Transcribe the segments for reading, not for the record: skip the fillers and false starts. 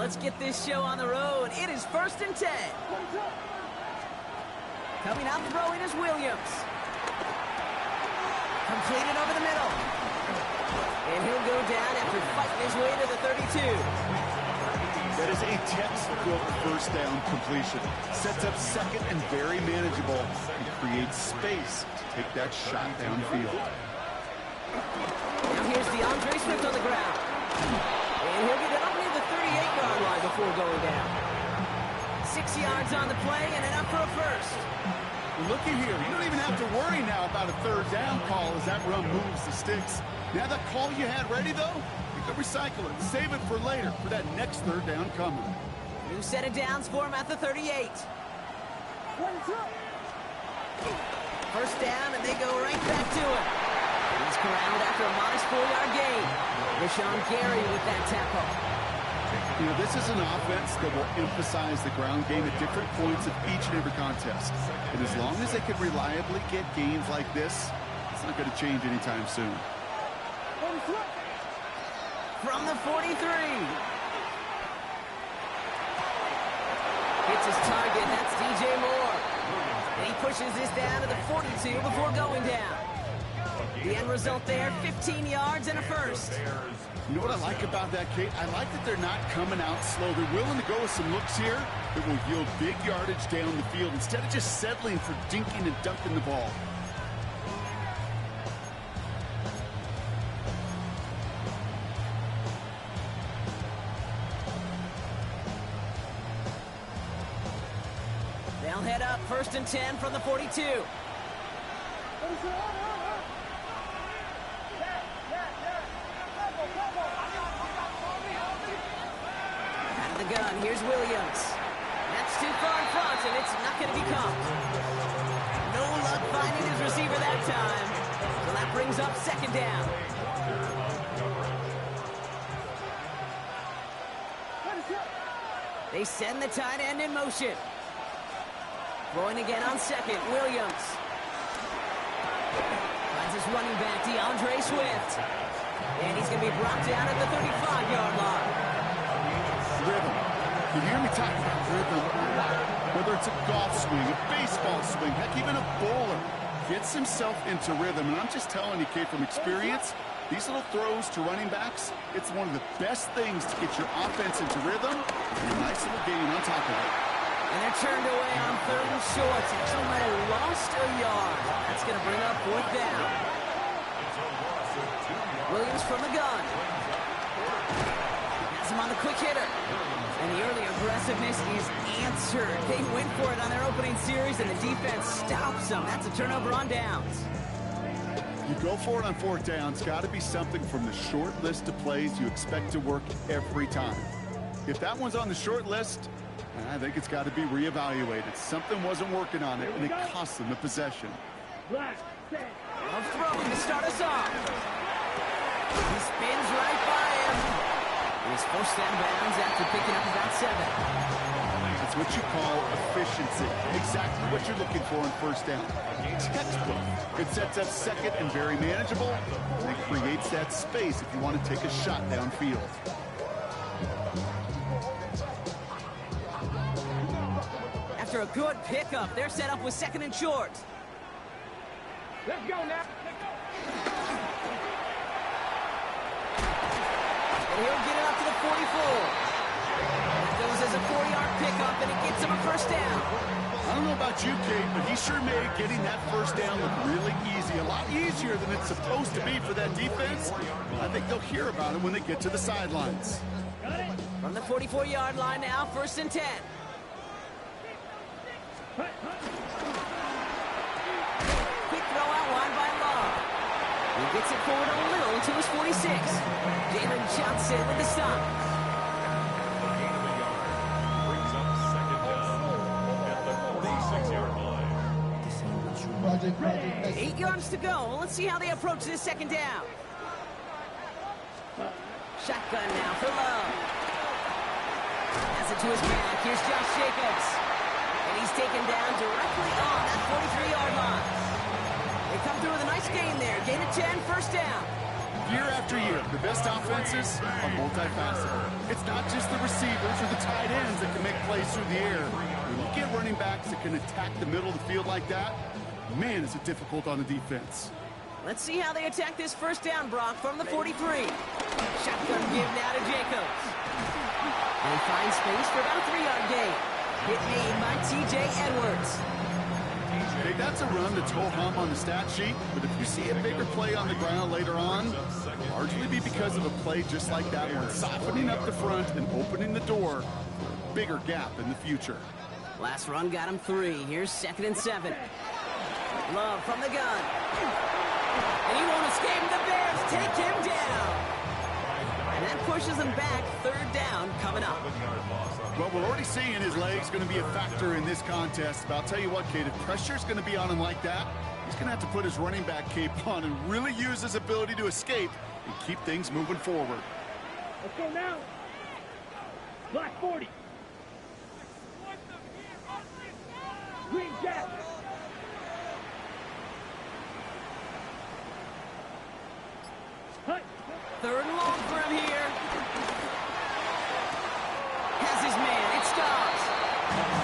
let's get this show on the road. It is 1st and 10. Coming out throwing is Williams. Completed over the middle. And he'll go down after fighting his way to the 32. That is a textbook first down completion. Sets up second and very manageable and creates space to take that shot downfield. Now here's DeAndre Swift on the ground. And he'll get it up near the 38-yard line before going down. 6 yards on the play and enough for a first. Looky here. You don't even have to worry now about a third down call as that run moves the sticks. Now that call you had ready, though, you can recycle it. Save it for later for that next third down coming. New set of downs for him at the 38. First down, and they go right back to it. He's corralled after a modest 4-yard gain. Rashawn Gary with that tackle. You know, this is an offense that will emphasize the ground game at different points of each and every contest. And as long as they can reliably get gains like this, it's not going to change anytime soon. From the 43. Hits his target, that's DJ Moore. And he pushes this down to the 42 before going down. The end result there, 15 yards and a first. You know what I like about that, Kate? I like that they're not coming out slow. They're willing to go with some looks here that will yield big yardage down the field instead of just settling for dinking and dunking the ball. They'll head up 1st and 10 from the 42. Out of the gun, here's Williams. That's too far in front, and it's not going to be caught. No luck finding his receiver that time. So that brings up 2nd down. They send the tight end in motion. Throwing again on 2nd, Williams. Finds his running back, DeAndre Swift. And he's going to be brought down at the 35-yard line. Rhythm. You hear me talking about rhythm a lot. Whether it's a golf swing, a baseball swing, heck, even a bowler gets himself into rhythm. And I'm just telling you, Kate, from experience, these little throws to running backs, it's one of the best things to get your offense into rhythm and a nice little gain on top of it. And they're turned away on 3rd and short. He might have lost a yard. That's going to bring up 4th down. Williams from the gun. Has him on the quick hitter. And the early aggressiveness is answered. They went for it on their opening series, and the defense stops them. That's a turnover on downs. You go for it on 4th down. It's got to be something from the short list of plays you expect to work every time. If that one's on the short list, I think it's got to be reevaluated. Something wasn't working on it, and it cost them the possession. Of throwing to start us off. He spins right by him. He's forced out of bounds after picking up about 7. It's what you call efficiency. Exactly what you're looking for on 1st down. Textbook. It sets up 2nd and very manageable, and it creates that space if you want to take a shot downfield. After a good pickup, they're set up with 2nd and short. Let's go now. And he'll get it up to the 44. That goes as a 4-yard pickup, and it gets him a 1st down. I don't know about you, Kate, but he sure made getting that 1st down look really easy. A lot easier than it's supposed to be for that defense. I think they'll hear about it when they get to the sidelines. From the 44-yard line now, 1st and 10. Quick throw out wide by Love. He gets it forward a little to his 46. Jalen Johnson with the stop. Brings up 2nd down at the 46-yard line. 8 yards to go. Well, let's see how they approach this 2nd down. Shotgun now for Love. Pass it to his back. Here's Josh Jacobs. And he's taken down directly on that 43-yard line. They come through with a nice gain there. Gain of 10, 1st down. Year after year, the best offenses are multifaceted. It's not just the receivers or the tight ends that can make plays through the air. When you get running backs that can attack the middle of the field like that, man, is it difficult on the defense. Let's see how they attack this first down, Brock, from the 43. Shotgun give now to Jacobs. And he finds space for about a 3-yard gain. Hit made by T.J. Edwards. Hey, that's a run that's ho-hum on the stat sheet, but if you see a bigger play on the ground later on, it'll largely be because of a play just like that one, softening up the front and opening the door for a bigger gap in the future. Last run got him 3. Here's 2nd and 7. Love from the gun. And he won't escape. The Bears take him down. And that pushes him back. 3rd down coming up. Well, we're already seeing his legs going to be a factor in this contest. But I'll tell you what, Kate, if pressure's going to be on him like that, he's going to have to put his running back cape on and really use his ability to escape and keep things moving forward. Let's go now. Black 40. Green Jack. Hut. 3rd and long for him here. Has his man. It stops.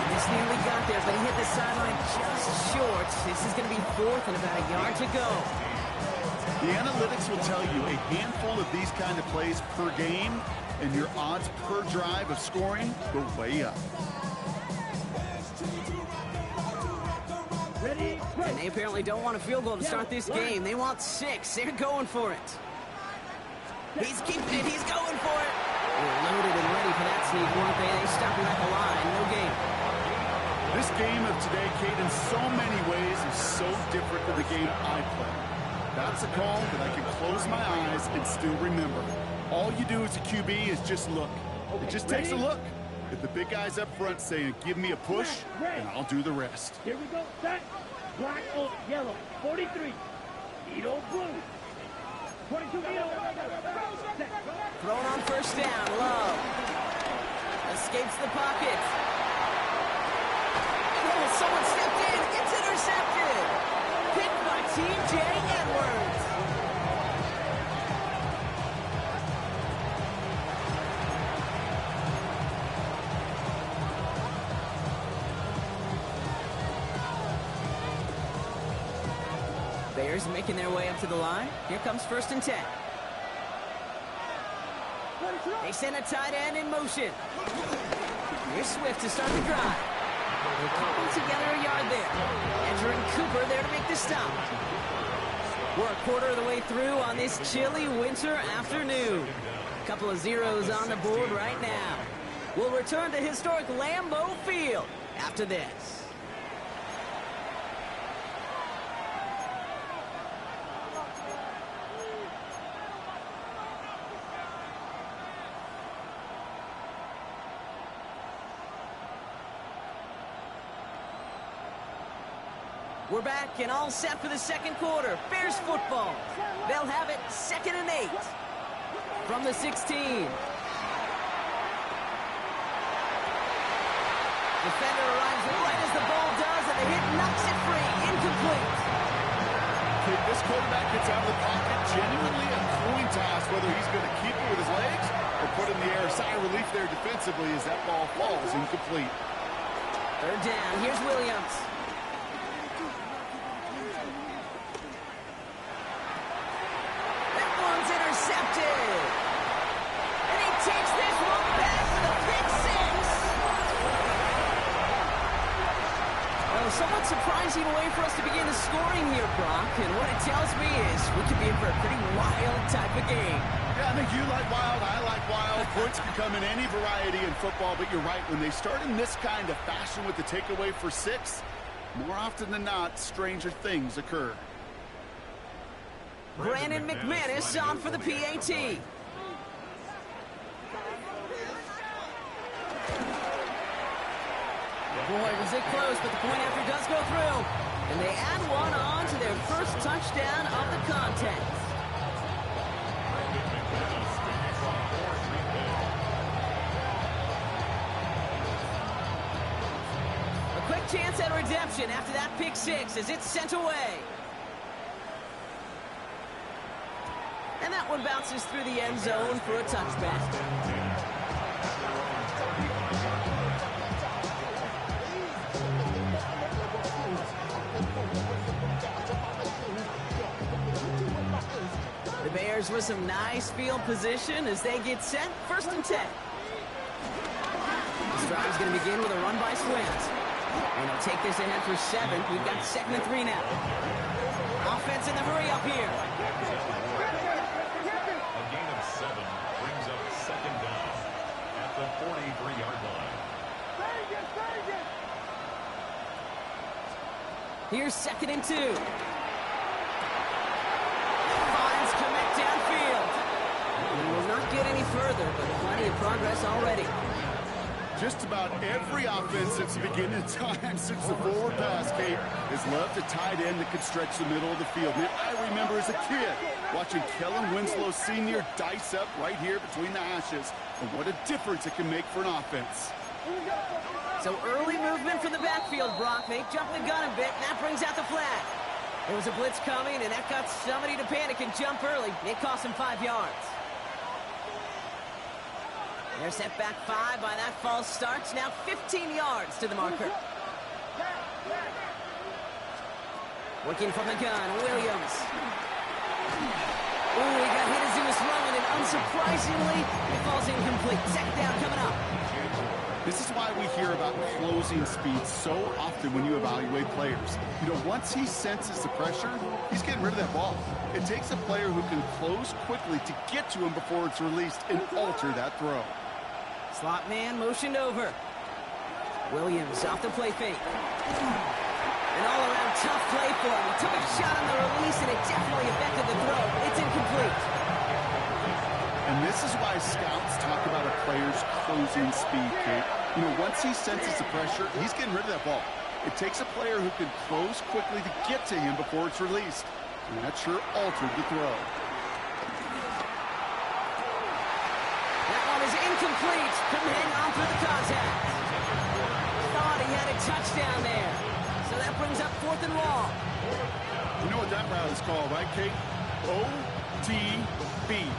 This nearly got there, but he hit the sideline just short. This is going to be 4th and about a yard to go. The analytics will tell you a handful of these kind of plays per game, and your odds per drive of scoring go way up. Ready? And they apparently don't want a field goal to start this game. They want 6. They're going for it. He's keeping it. He's going for it. They're loaded and ready for that sneak, weren't they? They stop him at the line. No gain. This game of today, Kate, in so many ways is so different than the game I play. That's a call that I can close my eyes and still remember. All you do as a QB is just look. It just takes a look. If the big guy's up front saying, give me a push, and I'll do the rest. Here we go. Set. Black on yellow. 43. Edo blue. 22 Edo. Set. Thrown on first down. Love. Escapes the pocket. Oh, someone stepped in. It's intercepted. Picked by T.J. Edwards. Bears making their way up to the line. Here comes 1st and 10. They send a tight end in motion. Here's Swift to start the drive. They cobble together a yard there. Andrew and Cooper there to make the stop. We're a quarter of the way through on this chilly winter afternoon. A couple of zeros on the board right now. We'll return to historic Lambeau Field after this. We're back and all set for the 2nd quarter. Bears football. They'll have it 2nd and 8. From the 16. Defender arrives right as the ball does, and the hit knocks it free. Incomplete. If this quarterback gets out of the pocket, genuinely a coin toss whether he's going to keep it with his legs or put it in the air. Sigh of relief there defensively as that ball falls incomplete. 3rd down. Here's Williams. That one's intercepted. And he takes this one back for the pick 6. Well, somewhat surprising way for us to begin the scoring here, Brock. And what it tells me is we could be in for a pretty wild type of game. Yeah, I think you like wild, I like wild. Points can come in any variety in football, but you're right. When they start in this kind of fashion with the takeaway for 6, more often than not, stranger things occur. Brandon McManus on for the PAT. Boy, was it close, but the point after does go through. And they add one on to their first touchdown of the contest. A quick chance at redemption after that pick 6 as it's sent away. And that one bounces through the end zone for a touchback. The Bears with some nice field position as they get set. 1st and 10. This drive's going to begin with a run by Swift. And he'll take this ahead for 7. We've got 2nd and 3 now. Offense in the hurry up here. A gain of 7 brings up 2nd down at the 43-yard line. Here's 2nd and 2. Finds Kmet downfield. And will not get any further, but plenty of progress already. Just about every offense since the beginning of time, since the forward pass, Kate, has loved a tight end that could stretch the middle of the field. Man, I remember as a kid watching Kellen Winslow Sr. dice up right here between the hashes. And what a difference it can make for an offense. So early movement from the backfield, Brock. They jump the gun a bit, and that brings out the flag. There was a blitz coming, and that got somebody to panic and jump early. It cost them 5 yards. They're set back 5 by that false start. Now 15 yards to the marker. Working from the gun, Williams. Ooh, he got hit as he was throwing, and unsurprisingly, it falls incomplete. 2nd down coming up. This is why we hear about closing speed so often when you evaluate players. You know, once he senses the pressure, he's getting rid of that ball. It takes a player who can close quickly to get to him before it's released and alter that throw. Slot man motioned over. Williams off the play fake. An all-around tough play for him. He took a shot on the release, and it definitely affected the throw. It's incomplete. And this is why scouts talk about a player's closing speed, Kate. You know, once he senses the pressure, he's getting rid of that ball. It takes a player who can close quickly to get to him before it's released. And that sure altered the throw. That one is incomplete. Couldn't hang on through the contact. Thought he had a touchdown there. So that brings up 4th and long. You know what that route is called, right, Kate? OTB.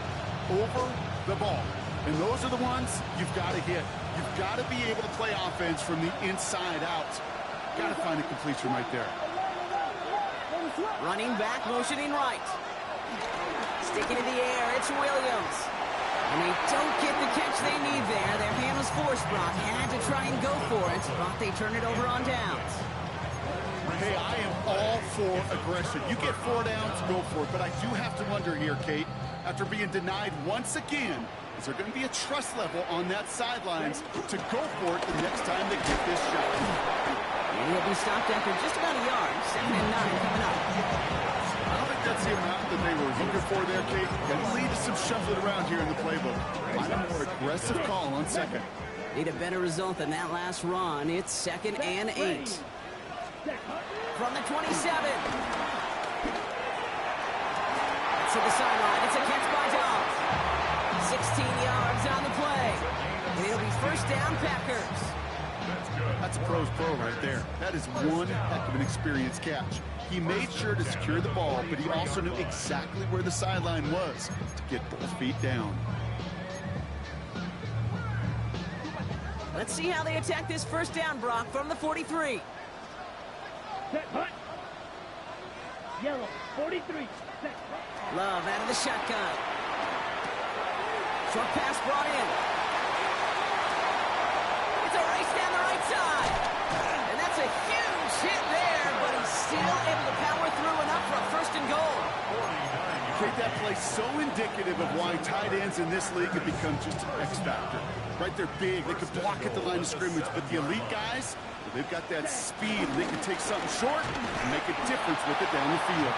Over the ball. And those are the ones you've got to hit. You've got to be able to play offense from the inside out. Got to find a completion right there. Running back, motioning right. Sticking in the air, it's Williams. And they don't get the catch they need there. Their hand was forced, Brock. Had to try and go for it, but they turn it over on downs. Hey, I am all for aggression. You get 4 downs, go for it. But I do have to wonder here, Kate, after being denied once again, is there going to be a trust level on that sidelines to go for it the next time they get this shot? And he'll be stopped after just about a yard. 2nd and 9 coming up. I don't think that's the amount that they were looking for there, Kate. It'll lead to some shuffling around here in the playbook. Find a more aggressive call on 2nd. Need a better result than that last run. It's 2nd and 8. From the 27. To the sideline. It's a catch by Dobbs. 16 yards on the play. And it'll be 1st down, Packers. That's a pro's pro right there. That is one heck of an experienced catch. He made sure to secure the ball, but he also knew exactly where the sideline was to get both feet down. Let's see how they attack this 1st down, Brock, from the 43. Set, hut. Yellow, 43. Set. Love out of the shotgun. Short pass brought in. It's a race down the right side. And that's a huge hit there, but he's still able to power through enough for a 1st and goal. Kate, that play so indicative of why tight ends in this league have become just an X factor. Right, they're big, they can block at the line of scrimmage, but the elite guys, they've got that speed, and they can take something short and make a difference with it down the field.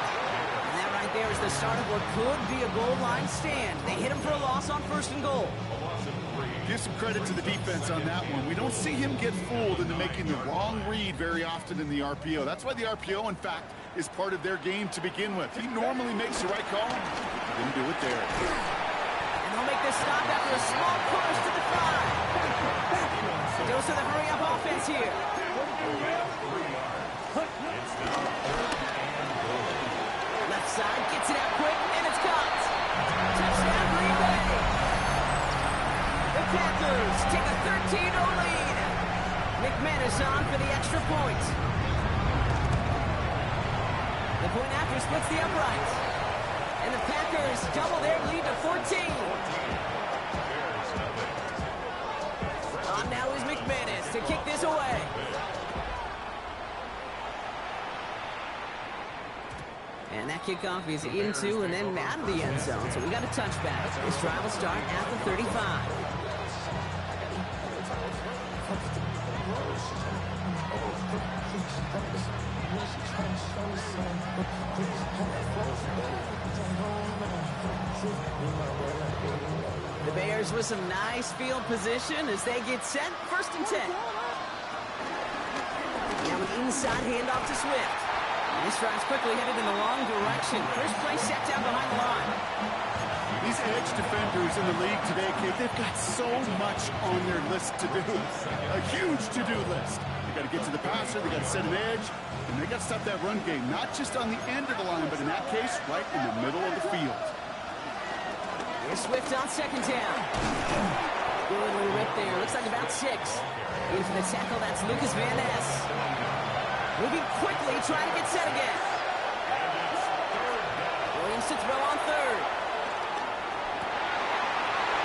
And that right there is the start of what could be a goal line stand. They hit him for a loss on 1st and goal. Give some credit to the defense on that one. We don't see him get fooled into making the wrong read very often in the RPO. That's why the RPO, in fact, is part of their game to begin with. He normally makes the right call. Didn't do it there. And they'll make this stop after a small push to the 5. Dose of the hurry-up offense here. Left side gets it out quick, and it's caught. Bucks take a 13-0 lead. McManus on for the extra point. The point after splits the uprights. And the Packers double their lead to 14. On now is McManus to kick this away. And that kickoff is into and then out of the end zone. So we got a touchback. This drive will start at the 35. The Bears with some nice field position as they get set. 1st and 10. Now an inside handoff to Swift. And this drive's quickly headed in the wrong direction. First play set down behind the line. These edge defenders in the league today, Kate, they've got so much on their list to do. A huge to-do list. They got to get to the passer, they got to set an edge, and they got to stop that run game. Not just on the end of the line, but in that case, right in the middle of the field. Here's Swift on 2nd down. Good little rip there. Looks like about 6. In for the tackle, that's Lucas Van Ness. Moving quickly, trying to get set again. Williams to throw on 3rd.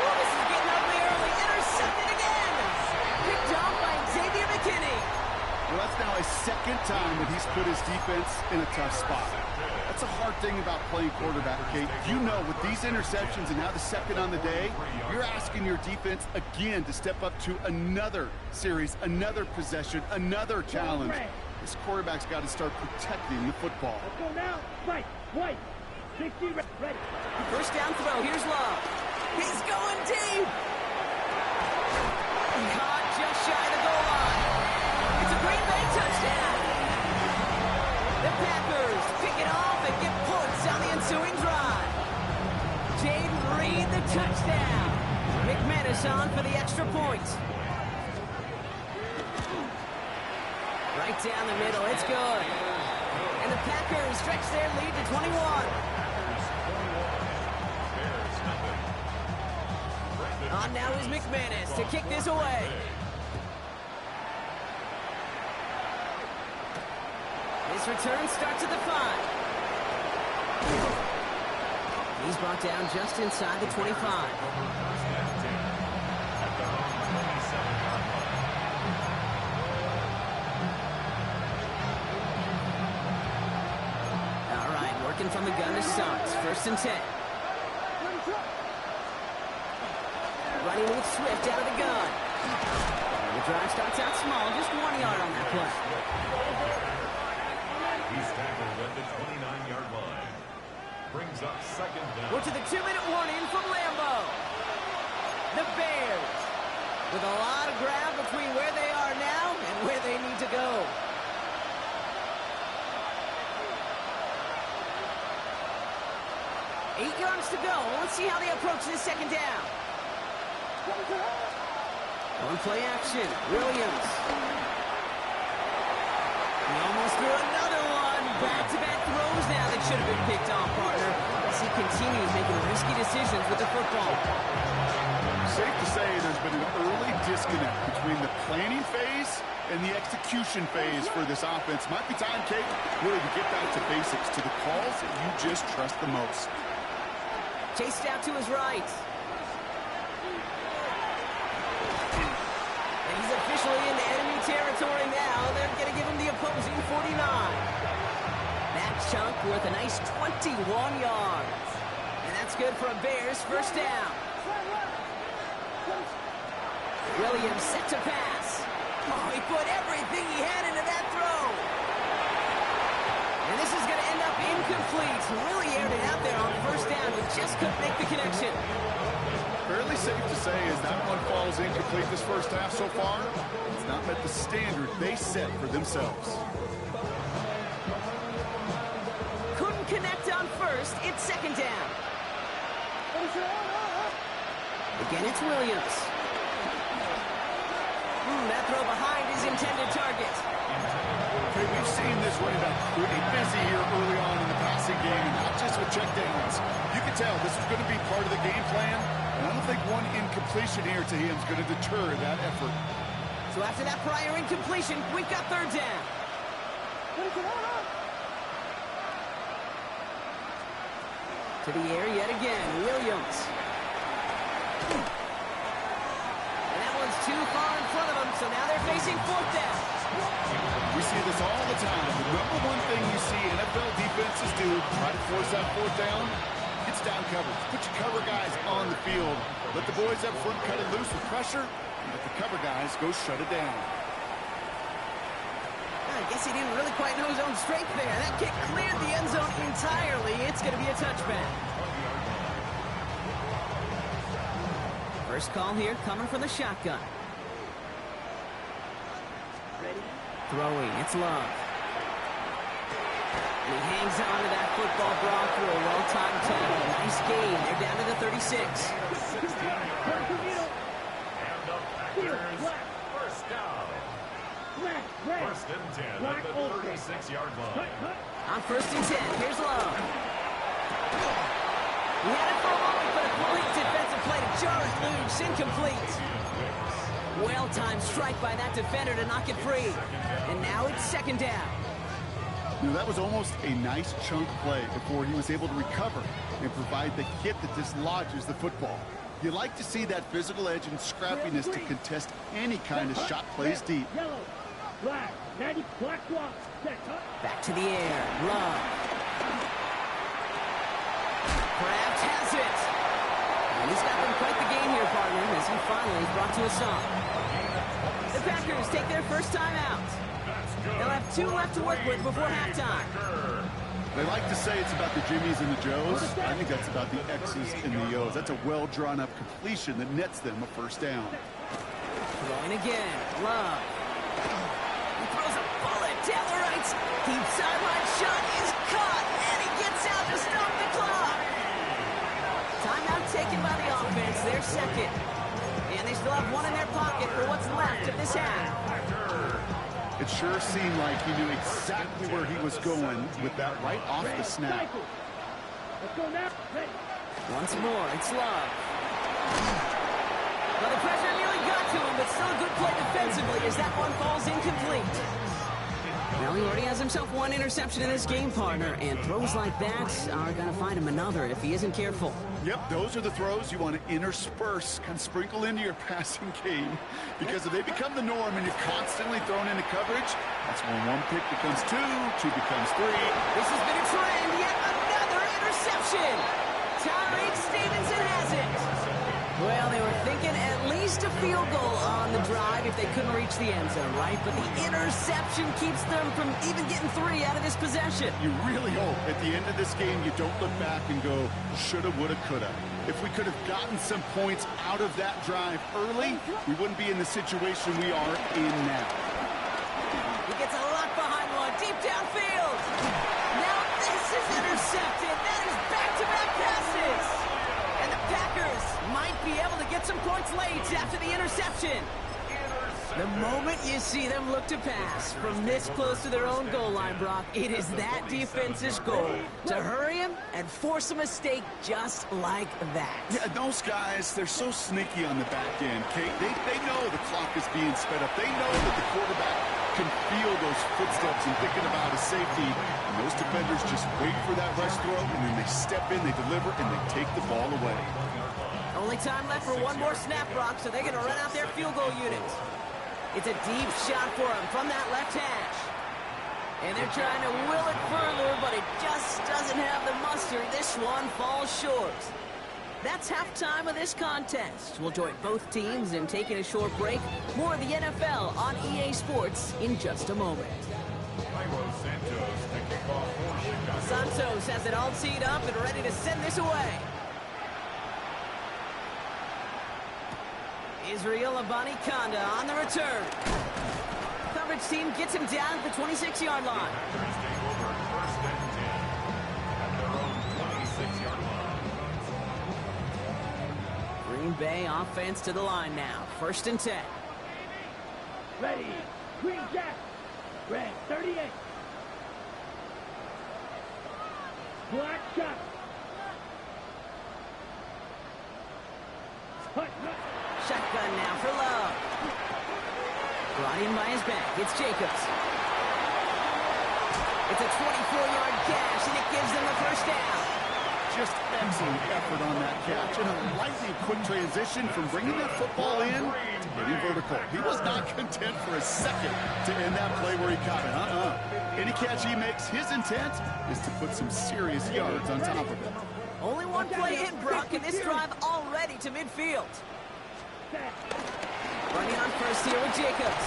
Oh, this is getting ugly early. Intercepted again. Picked off by Xavier McKinney. Well, that's now a 2nd time that he's put his defense in a tough spot. That's a hard thing about playing quarterback, Kate. You know, with these interceptions and now the 2nd on the day, you're asking your defense again to step up to another series, another possession, another challenge. This quarterback's got to start protecting the football. Let's go now. Right, white. 60, ready. First down throw. Here's Love. He's going deep. Caught just shy of the goal line. It's a Green Bay touchdown. The Packers pick it off and get points on the ensuing drive. Jaden Reed, the touchdown. McManus on for the extra point. Right down the middle, it's good. And the Packers stretch their lead to 21. On now is McManus to kick this away. This return starts at the 5. He's brought down just inside the 25. Working from the gun to Suggs. 1st and 10. Running with Swift out of the gun. The drive starts out small, just 1 yard on that play. He's tackled at the 29-yard line. Brings up 2nd down. We're to the 2-minute warning from Lambeau. The Bears with a lot of ground between where they are now and where they need to go. Eight yards to go. Let's see how they approach this 2nd down. On play action, Williams. He almost threw another one. Back-to-back throws now that should have been picked off, partner. As he continues making risky decisions with the football. Safe to say there's been an early disconnect between the planning phase and the execution phase for this offense. Might be time, Kate, really to get back to basics, to the calls that you just trust the most. Chased out to his right. And he's officially into enemy territory now. They're going to give him the opposing 49. That chunk worth a nice 21 yards. And that's good for a Bears 1st down. Williams set to pass. Oh, he put everything he had into that throw. And this is going to end up incomplete. Really aired it out there on 1st down, but just couldn't make the connection. Fairly safe to say as that one falls incomplete this 1st half so far, it's not met the standard they set for themselves. Couldn't connect on 1st. It's 2nd down. Again, it's Williams. That throw behind his intended target. Okay, we've seen this running back pretty busy here early on in the passing game, and not just with check downs. You can tell this is going to be part of the game plan. And I don't think one incompletion here to him is going to deter that effort. So after that prior incompletion, we've got third down. To the air yet again, Williams. And that one's too far in front of them, so now they're facing fourth down. We see this all the time. The number one thing you see NFL defenses do, try to force that fourth down, it's down coverage. Put your cover guys on the field. Let the boys up front cut it loose with pressure, and let the cover guys go shut it down. I guess he didn't really quite know his own strength there. That kick cleared the end zone entirely. It's going to be a touchback. First call here coming from the shotgun. Throwing, it's Love. And he hangs on to that football, Brock, for a well-timed tackle. Nice game. They're down to the 36. First down. First and 10 at the 36-yard line. On first and 10, here's Love. He had it for a moment, but a complete defensive play to jar it loose. Incomplete. Well-timed strike by that defender to knock it free. And now it's second down. You know, that was almost a nice chunk play before he was able to recover and provide the hit that dislodges the football. You like to see that physical edge and scrappiness to contest any kind of shot plays deep. Yellow, black, 90, black block, set, Back to the air. Love. Kraft has it. And he's got them quite the game here, partner, as he finally is brought to a stop. The Packers take their first time out. They'll have 2 left to work with before halftime. They like to say it's about the Jimmies and the Joes. I think that's about the X's and the O's. That's a well-drawn-up completion that nets them a first down. Throwing again. Love. He throws a bullet down the right. Deep sideline shot is caught, and he gets out to stop the clock. Timeout taken by the offense. Their second. And they still have one in their pocket for what's left of this half. It sure seemed like he knew exactly where he was going with that right off the snap. Let's go now. Ready. Once more, it's Love. Well, the pressure nearly got to him, but still a good play defensively as that one falls incomplete. Well, he already has himself one interception in this game, partner, and throws like that are going to find him another if he isn't careful. Yep, those are the throws you want to intersperse, kind of sprinkle into your passing game, because if they become the norm and you're constantly thrown into coverage, that's when one pick becomes two becomes three. This has been a trend, yet another interception. Tyreek Stevenson has it. Well, they were thinking at least a field goal on the drive if they couldn't reach the end zone, right? But the interception keeps them from even getting 3 out of this possession. You really hope at the end of this game you don't look back and go, shoulda, woulda, coulda. If we could have gotten some points out of that drive early, we wouldn't be in the situation we are in now. He gets a lot behind one, deep downfield. Now this is intercepted. That is back-to-back passes. And the Packers might be able to get some points late after the interception. The moment you see them look to pass from this close to their own goal line, Brock, it is that defense's goal to hurry him and force a mistake just like that. Yeah, those guys, they're so sneaky on the back end, Kate. They know the clock is being sped up. They know that the quarterback can feel those footsteps and thinking about a safety. And those defenders just wait for that rush throw, and then they step in, they deliver, and they take the ball away. Only time left for one more snap, Brock, so they're going to run out their field goal unit. It's a deep shot for him from that left hash. And they're trying to will it further, but it just doesn't have the muster. This one falls short. That's halftime of this contest. We'll join both teams in taking a short break. More of the NFL on EA Sports in just a moment. Santos has it all teed up and ready to send this away. Israel Abanikanda on the return. Coverage team gets him down at the 26-yard line. Green Bay offense to the line now. First and 10. Ready. Green Jack. Red 38. Black shot. Shotgun now for Love. Brought in by his back. It's Jacobs. It's a 24-yard gash, and it gives them the first down. Just excellent effort on that catch. And a lightning quick transition from bringing that football in to getting vertical. He was not content for a second to end that play where he caught it. Any catch he makes, his intent is to put some serious yards on top of it. Only one play in, Brock, and this drive already to midfield. Running on first here with Jacobs.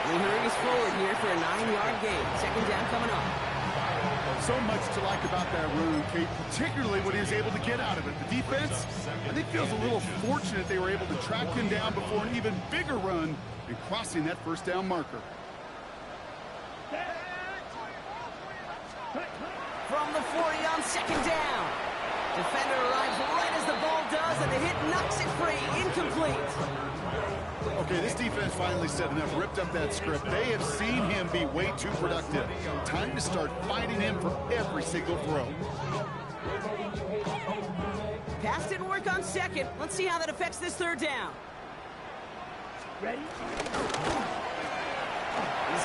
He hurries forward here for a 9-yard gain. Second down coming up. So much to like about that run, Kate, particularly what he was able to get out of it. The defense, I think, feels a little fortunate they were able to track him down before an even bigger run and crossing that first down marker. From the 40 on second down. Defender arrives right as the ball does, and the hit knocks it free. Incomplete. Okay, this defense finally said enough, ripped up that script. They have seen him be way too productive. Time to start fighting him for every single throw. Pass didn't work on second. Let's see how that affects this third down. Ready? He's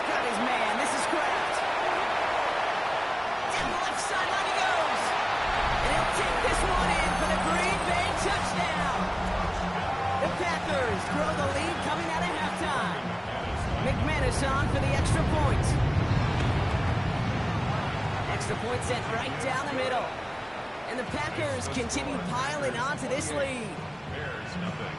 got his man. This is Kraft. Down the left sideline he goes. And he'll take this one in for the Green Bay touchdown. The Packers grow the lead coming out of halftime. McManus on for the extra point. Extra point sent right down the middle. And the Packers continue piling on to this lead. Bears nothing.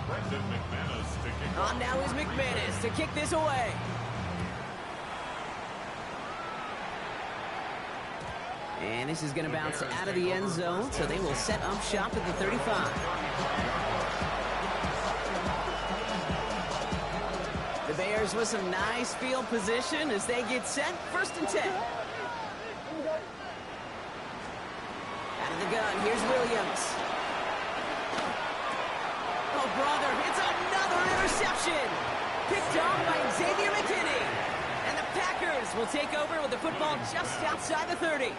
Brendan McManus to kick off. On now is McManus to kick this away. And this is going to bounce out of the end zone, so they will set up shop at the 35. The Bears with some nice field position as they get set. First and 10. Out of the gun, here's Williams. Oh, brother, it's another interception. Picked off by Xavier McKinney. And the Packers will take over with the football just outside the 30.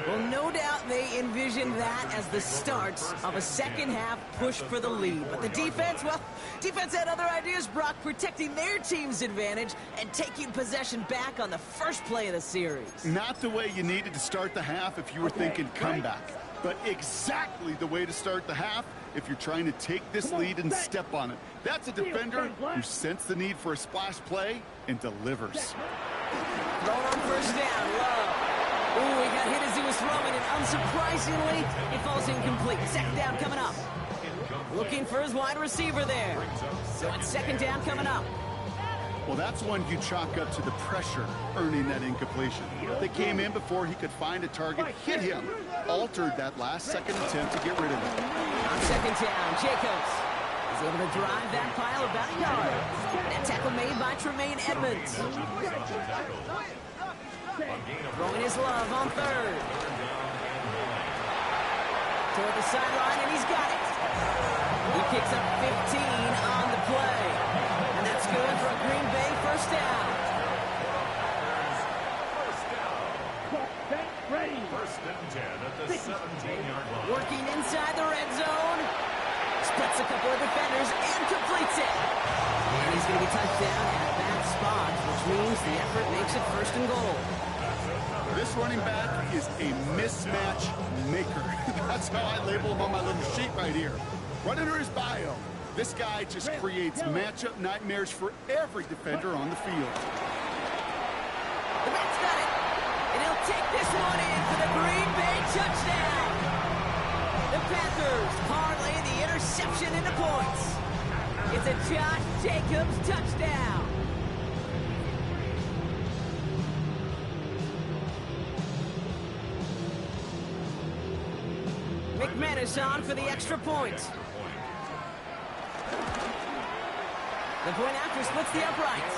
Well, no doubt they envisioned that as the start of a second-half push for the lead. But the defense, well, defense had other ideas, Brock, protecting their team's advantage and taking possession back on the first play of the series. Not the way you needed to start the half if you were thinking comeback, but exactly the way to start the half if you're trying to take this lead and step on it. That's a defender who sensed the need for a splash play and delivers. Thrown on first down, Love. Ooh, he got hit as he was throwing, and unsurprisingly, it falls incomplete. Second down coming up. Looking for his wide receiver there. So it's second down coming up. Well, that's one you chalk up to the pressure earning that incompletion. They came in before he could find a target, hit him, altered that last-second attempt to get rid of it. On second down, Jacobs is able to drive that pile about a yard. That tackle made by Tremaine Edmonds. Throwing his Love on third. Toward the sideline, and he's got it. He picks up 15 on the play. And that's good for a Green Bay first down. Ready. First and 10 at the 17-yard line. Working inside the red zone. Splits a couple of defenders and completes it. And he's going to be touched down at that spot, which means the effort makes it first and goal. This running back is a mismatch maker. That's how I label him on my little sheet right here. Right under his bio, this guy just creates matchup nightmares for every defender on the field. The Mets got it. And he'll take this one in for the Green Bay touchdown. The Packers parlay the interception into points. It's a Josh Jacobs touchdown. McManus on for the extra point. The point after splits the uprights.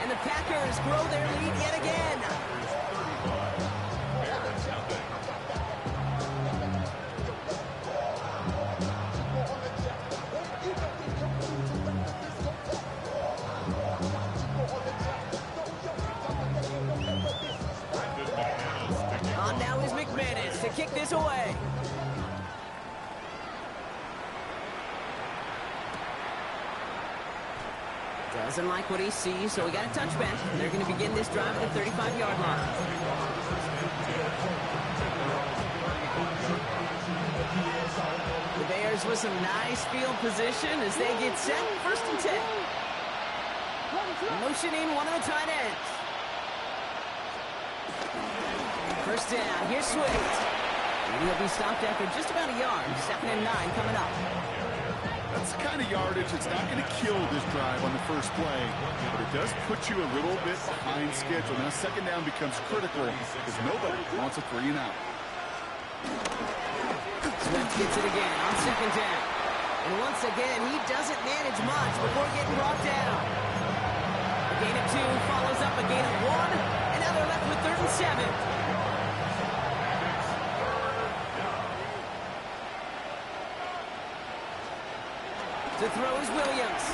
And the Packers grow their lead yet again. Doesn't like what he sees, so we got a touchback. They're going to begin this drive at the 35-yard line. The Bears with some nice field position as they get set. 1st and 10. Motioning one of the tight ends. 1st down. Here's Swift. And he'll be stopped after just about a yard. 2nd and 9 coming up. That's the kind of yardage that's not going to kill this drive on the first play, but it does put you a little bit behind schedule. Now 2nd down becomes critical because nobody wants a 3 and out. Swift gets it again on 2nd down. And once again, he doesn't manage much before getting brought down. A gain of 2 follows up a gain of 1, and now they're left with 3rd and 7. To throw is Williams.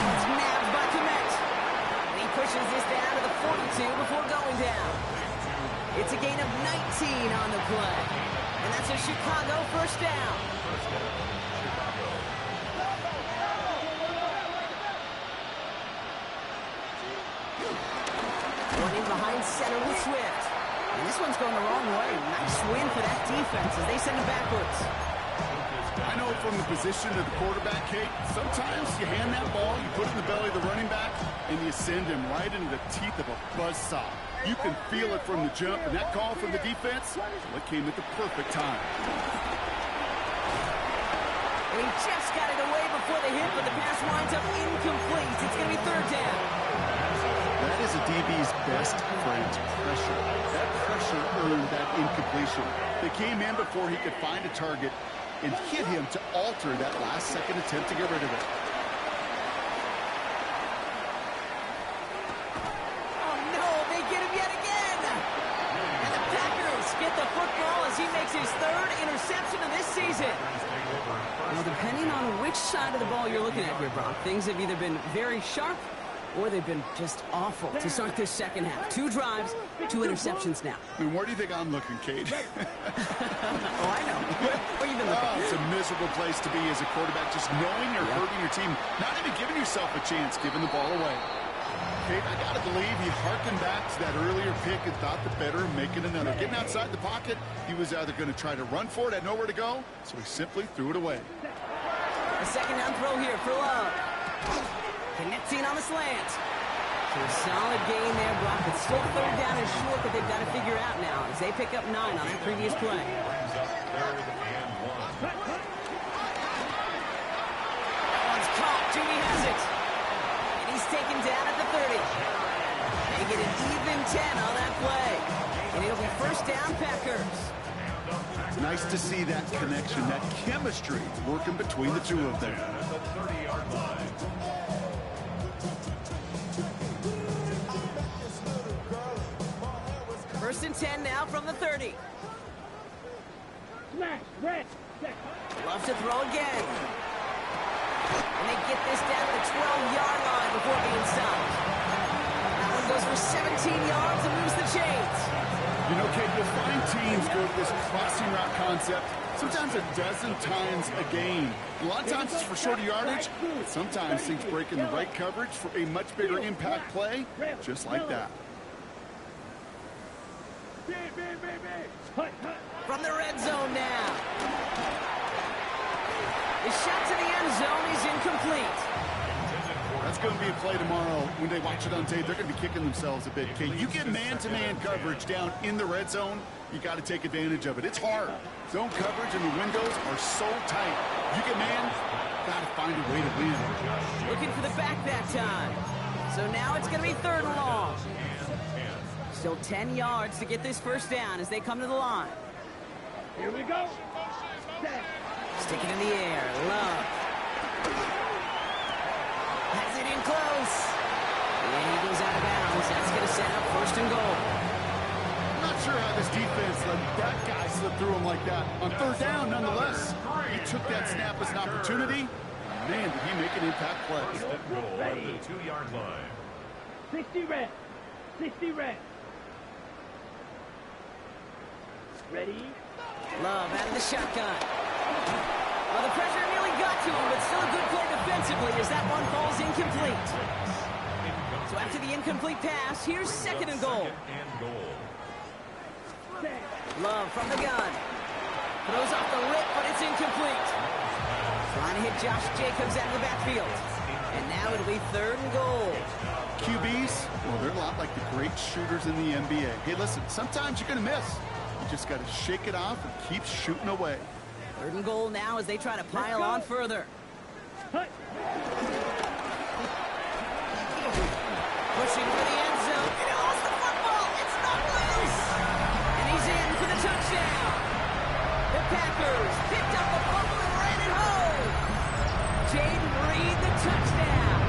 It's nabbed by Kmet. And he pushes this down to the 42 before going down. It's a gain of 19 on the play. And that's a Chicago 1st down. Running behind center with Swift. And this one's going the wrong way. Nice win for that defense as they send it backwards. I know from the position of the quarterback, Kate, sometimes you hand that ball, you put it in the belly of the running back, and you send him right into the teeth of a buzzsaw. You can feel it from the jump, and that call from the defense, well, it came at the perfect time. And he just got it away before the hit, but the pass winds up incomplete. It's going to be 3rd down. That is a DB's best friend, pressure. That pressure earned that incompletion. They came in before he could find a target and hit him to alter that last-second attempt to get rid of it. Oh, no, they get him yet again. And the Packers get the football as he makes his 3rd interception of this season. Well, depending on which side of the ball you're looking at here, Brock, things have either been very sharp or they've been just awful to start this 2nd half. 2 drives, 2 interceptions now. I mean, where do you think I'm looking, Kate? Oh, I know. Where you been looking? Oh, it's a miserable place to be as a quarterback, just knowing you're hurting your team, not even giving yourself a chance, giving the ball away. Kate, I got to believe he harkened back to that earlier pick and thought the better of making another. Getting outside the pocket, he was either going to try to run for it, had nowhere to go, so he simply threw it away. A 2nd down throw here for Love. Connecting on the slant. So a solid gain there, Brock. It's still 3rd down and short that they've got to figure out now as they pick up 9 on that previous play. That one's caught. Jimmy has it. And he's taken down at the 30. They get an even 10 on that play. And it'll be 1st down Packers. It's nice to see that connection, that chemistry working between the two of them. 1st and 10 now from the 30. Smash, red, set. Loves to throw again. And they get this down to the 12-yard line before being stopped. That one goes for 17 yards and moves the chains. You know, Kate, you'll find teams go to this crossing route concept sometimes a dozen times a game. A lot of times it's for shorter yardage, but sometimes things break in the right coverage for a much bigger impact play, just like that. From the red zone now. The shot to the end zone is incomplete. That's going to be a play tomorrow. When they watch it on tape, they're going to be kicking themselves a bit. Kate, you get man-to-man coverage down in the red zone, you got to take advantage of it. It's hard. Zone coverage and the windows are so tight. You get man, got to find a way to win. Looking for the back that time. So now it's going to be 3rd and long. Still 10 yards to get this 1st down as they come to the line. Here we go. Set. Stick it in the air. Love. Has it in close. And he goes out of bounds. That's going to set up 1st and goal. I'm not sure how this defense let that guy slip through him like that. On 3rd down, nonetheless. He took that snap as an opportunity. Man, did he make an impact play. Goal at the 2-yard line. 60 red. 60 red. Ready? Love out of the shotgun. Oh, the pressure nearly got to him, but still a good play defensively as that one falls incomplete. So after the incomplete pass, here's second and goal. Love from the gun. Throws off the rip, but it's incomplete. Trying to hit Josh Jacobs out of the backfield. And now it'll be third and goal. QBs, well, they're a lot like the great shooters in the NBA. Hey, listen, sometimes you're going to miss. You just got to shake it off and keep shooting away. Third and goal now as they try to pile on further. Pushing for the end zone. And he lost the football. It's not loose. And he's in for the touchdown. The Packers picked up the fumble and ran it home. Jaden Reed, the touchdown.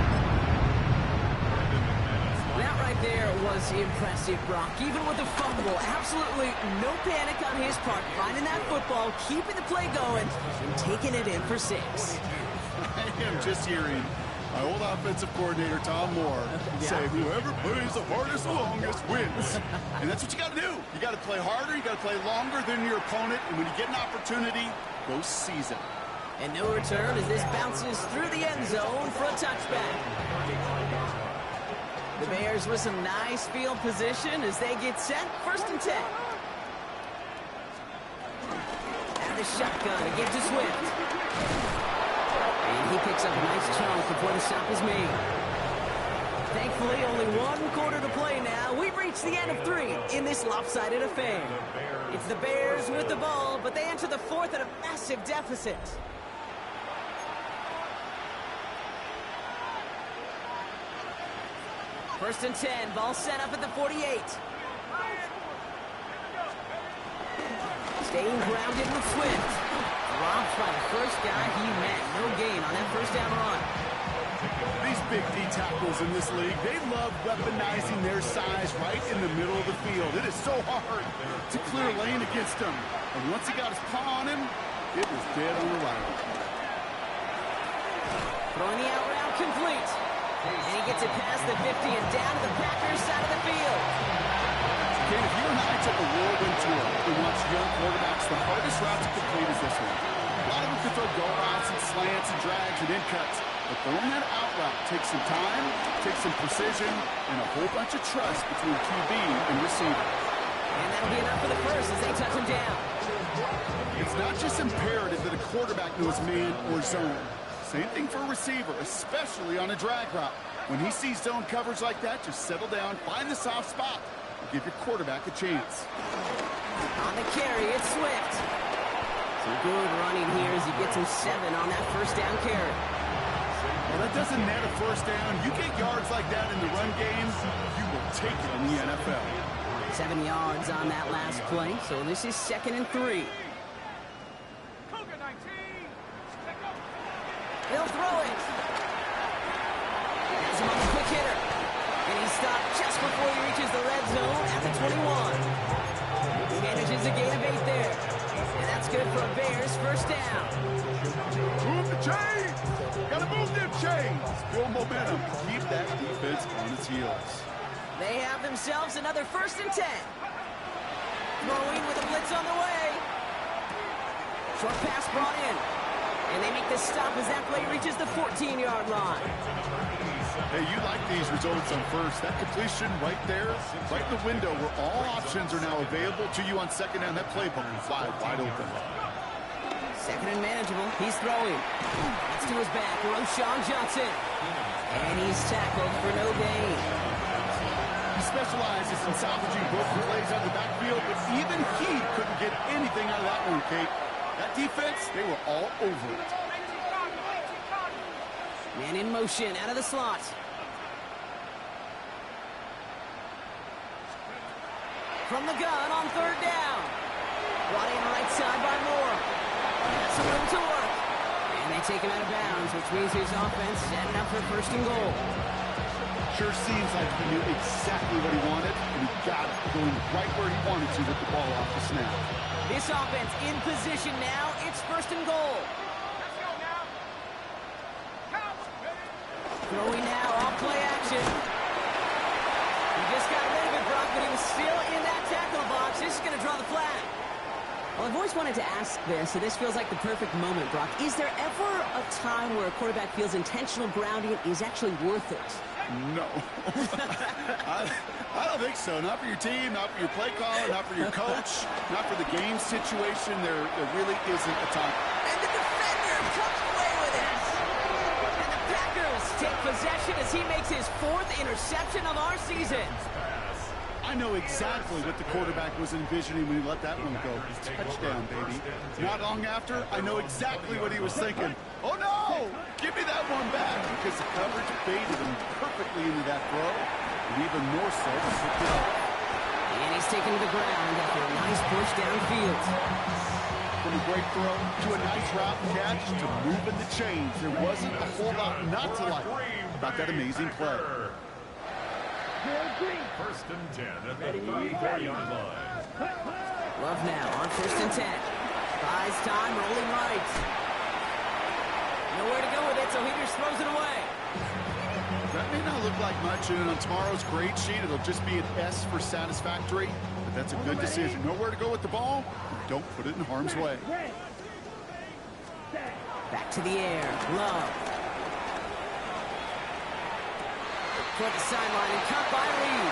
That right there was impressive, Brock. Even with the fumble, absolutely no panic on his part. Finding that football, keeping the play going, and taking it in for 6. I'm just hearing my old offensive coordinator, Tom Moore, say, whoever plays the hardest longest wins. And that's what you got to do. You got to play harder. You got to play longer than your opponent. And when you get an opportunity, go seize it. And no return as this bounces through the end zone for a touchback. The Bears with some nice field position as they get set. First and 10. Out of the shotgun, again to Swift. And he picks up a nice chunk before the stop is made. Thankfully, only one quarter to play now. We've reached the end of 3 in this lopsided affair. It's the Bears with the ball, but they enter the fourth at a massive deficit. First and 10, ball set up at the 48. Staying grounded with Swift. Dropped by the first guy he met. No gain on that first down run. These big D tackles in this league, they love weaponizing their size right in the middle of the field. It is so hard to clear lane against him. And once he got his paw on him, it was dead on the line. Throwing the out route complete. And he gets it past the 50 and down to the Packers side of the field. Ken, if you and I took a whirlwind tour and watched young quarterbacks, the hardest route to complete is this one. A lot of them can throw go routes and slants and drags and in cuts. But throwing that out route takes some time, takes some precision, and a whole bunch of trust between QB and receiver. And that'll be enough for the first as they touch him down. It's not just imperative that a quarterback knows man or zone. Same thing for a receiver, especially on a drag route. When he sees zone coverage like that, just settle down, find the soft spot, and give your quarterback a chance. On the carry, it's Swift. Some good running here as he gets him 7 on that first down carry. Well, that doesn't net a first down. You get yards like that in the run game, you will take it in the NFL. 7 yards on that last play, so this is 2nd and 3. They'll throw it. Has him on the quick hitter. And he's stopped just before he reaches the red zone at the 21. He manages a gain of 8 there. And that's good for a Bears first down. Move the chains! Gotta move them chains! Build momentum. Keep that defense on its heels. They have themselves another 1st and 10. Throwing with a blitz on the way. Short pass brought in. And they make the stop as that play reaches the 14-yard line. Hey, you like these results on first. That completion right there, right in the window where all options are now available to you on second down. That playbook is wide open. 2nd and manageable. He's throwing. It's to his back. Roschon Johnson. And he's tackled for no gain. He specializes in salvaging broken plays out of the backfield, but even he couldn't get anything out of that one, Kate. That defense, they were all over it. Man in motion out of the slot. From the gun on 3rd down. Brought in right side by Moore. That's some room to work. And they take him out of bounds, which means his offense setting up for 1st and goal. Sure seems like he knew exactly what he wanted, and he got it, going right where he wanted to with the ball off the snap. This offense in position now. It's 1st and goal. Throwing now, off play action. He just got rid of it, Brock, but he was still in that tackle box. This is going to draw the flag. Well, I've always wanted to ask this, so this feels like the perfect moment, Brock. Is there ever a time where a quarterback feels intentional grounding is actually worth it? No. I don't think so. Not for your team, not for your play caller, not for your coach, not for the game situation. There really isn't a time. And the defender comes away with it. And the Packers take possession as he makes his 4th interception of our season. I know exactly what the quarterback was envisioning when he let that one go. Touchdown, baby. Not long after, I know exactly what he was thinking. Oh, no! Give me that one back, because the coverage baited him perfectly into that throw, and even more so, picked it up. And he's taken to the ground after a nice push downfield. From a great throw to a nice route catch to moving the chains, there wasn't a whole lot not to like about that amazing play. First and 10 at the 34-yard line. Love now on 1st and 10. Buys time, rolling right. Nowhere to go with it, so he just throws it away. That may not look like much, and on tomorrow's grade sheet, it'll just be an S for satisfactory, but that's a good decision. Nowhere to go with the ball, don't put it in harm's way. Back to the air, Love. Toward the sideline and caught by Reed.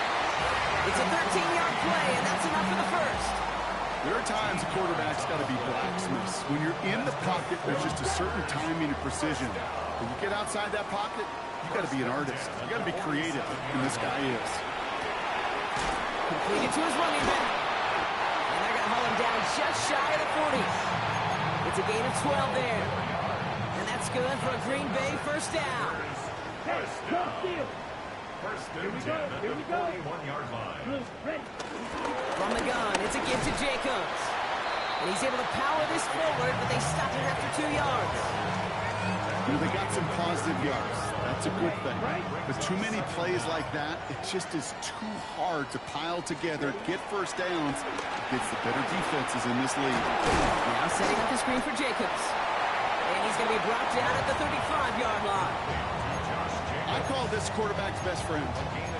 It's a 13-yard play, and that's enough for the first. There are times a quarterback's got to be blacksmiths. When you're in the pocket, there's just a certain timing and precision. When you get outside that pocket, you got to be an artist. You got to be creative, and this guy is. Completed to his running back. And they're going to haul him down just shy of the 40. It's a gain of 12 there. And that's good for a Green Bay first down. Hey, jump field. First and 10 at the 41-yard line. From the gun, it's a give to Jacobs. And he's able to power this forward, but they stop him after 2 yards. You know, they got some positive yards. That's a good thing. But too many plays like that, it just is too hard to pile together, get first downs against the better defenses in this league. Now setting up the screen for Jacobs. And he's going to be brought down at the 35-yard line. I call this quarterback's best friend.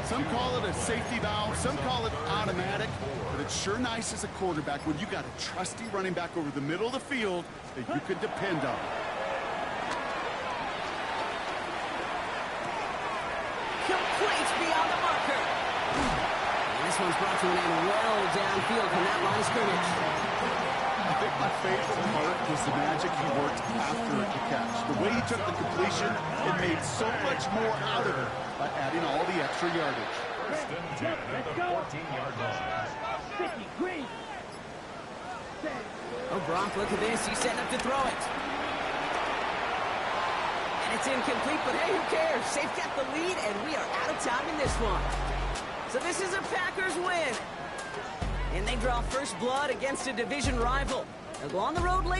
Some call it a safety valve, some call it automatic, but it's sure nice as a quarterback when you got a trusty running back over the middle of the field that you can depend on. Complete beyond the marker. And this one's brought to an end well downfield from that line of scrimmage. I think my favorite part was the magic he worked after the catch. The way he took the completion, it made so much more out of it by adding all the extra yardage. First and 10 at the 14-yard line. 50, green. Oh, Brock, look at this. He's setting up to throw it. And it's incomplete, but hey, who cares? They've got the lead, and we are out of time in this one. So this is a Packers win. And they draw first blood against a division rival. They'll go on the road later.